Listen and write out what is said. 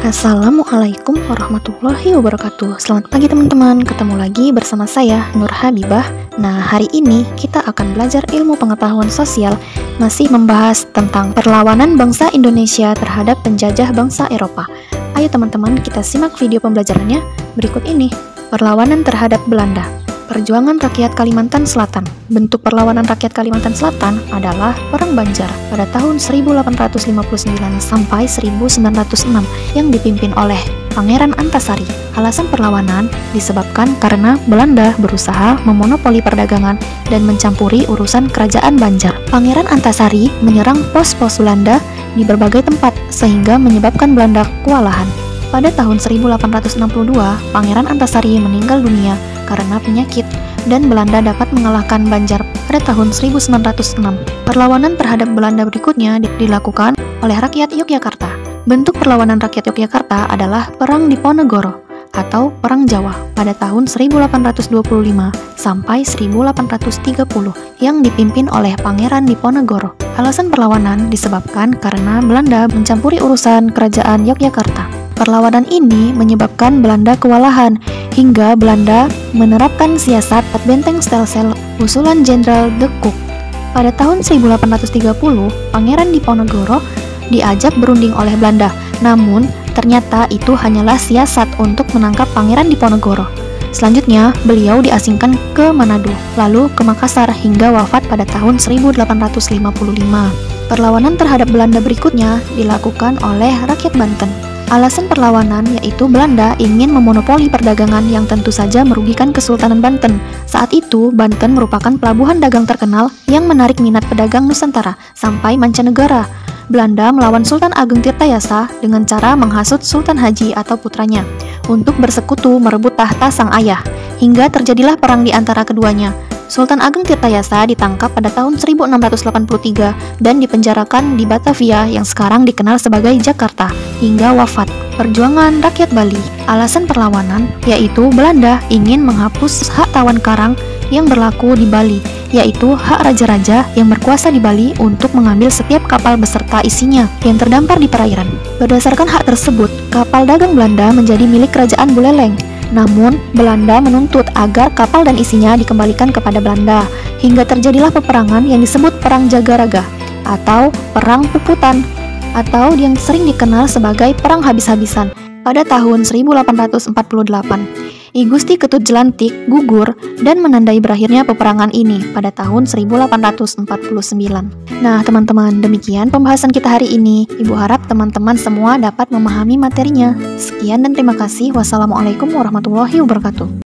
Assalamualaikum warahmatullahi wabarakatuh. Selamat pagi teman-teman, ketemu lagi bersama saya Nur Habibah. Nah, hari ini kita akan belajar ilmu pengetahuan sosial, masih membahas tentang perlawanan bangsa Indonesia terhadap penjajah bangsa Eropa. Ayo teman-teman, kita simak video pembelajarannya berikut ini. Perlawanan terhadap Belanda. Perjuangan rakyat Kalimantan Selatan. Bentuk perlawanan rakyat Kalimantan Selatan adalah Perang Banjar pada tahun 1859 sampai 1906 yang dipimpin oleh Pangeran Antasari. Alasan perlawanan disebabkan karena Belanda berusaha memonopoli perdagangan dan mencampuri urusan kerajaan Banjar. Pangeran Antasari menyerang pos-pos Belanda di berbagai tempat sehingga menyebabkan Belanda kewalahan. Pada tahun 1862, Pangeran Antasari meninggal dunia karena penyakit dan Belanda dapat mengalahkan Banjar pada tahun 1906. Perlawanan terhadap Belanda berikutnya dilakukan oleh rakyat Yogyakarta. Bentuk perlawanan rakyat Yogyakarta adalah Perang Diponegoro atau Perang Jawa pada tahun 1825 sampai 1830 yang dipimpin oleh Pangeran Diponegoro. Alasan perlawanan disebabkan karena Belanda mencampuri urusan kerajaan Yogyakarta. Perlawanan ini menyebabkan Belanda kewalahan hingga Belanda menerapkan siasat benteng Stelsel usulan Jenderal De Cock. Pada tahun 1830, Pangeran Diponegoro diajak berunding oleh Belanda, namun ternyata itu hanyalah siasat untuk menangkap Pangeran Diponegoro. Selanjutnya, beliau diasingkan ke Manado, lalu ke Makassar hingga wafat pada tahun 1855. Perlawanan terhadap Belanda berikutnya dilakukan oleh rakyat Banten. Alasan perlawanan yaitu Belanda ingin memonopoli perdagangan yang tentu saja merugikan Kesultanan Banten. Saat itu, Banten merupakan pelabuhan dagang terkenal yang menarik minat pedagang Nusantara sampai mancanegara. Belanda melawan Sultan Ageng Tirtayasa dengan cara menghasut Sultan Haji atau putranya untuk bersekutu merebut tahta sang ayah, hingga terjadilah perang di antara keduanya. Sultan Ageng Tirtayasa ditangkap pada tahun 1683 dan dipenjarakan di Batavia yang sekarang dikenal sebagai Jakarta hingga wafat. Perjuangan rakyat Bali. Alasan perlawanan yaitu Belanda ingin menghapus hak tawan karang yang berlaku di Bali, yaitu hak raja-raja yang berkuasa di Bali untuk mengambil setiap kapal beserta isinya yang terdampar di perairan. Berdasarkan hak tersebut, kapal dagang Belanda menjadi milik Kerajaan Buleleng. Namun, Belanda menuntut agar kapal dan isinya dikembalikan kepada Belanda, hingga terjadilah peperangan yang disebut Perang Jagaraga atau Perang Puputan, atau yang sering dikenal sebagai Perang Habis-Habisan pada tahun 1848. I Gusti Ketut Jelantik gugur dan menandai berakhirnya peperangan ini pada tahun 1849. Nah teman-teman, demikian pembahasan kita hari ini. Ibu harap teman-teman semua dapat memahami materinya. Sekian dan terima kasih. Wassalamualaikum warahmatullahi wabarakatuh.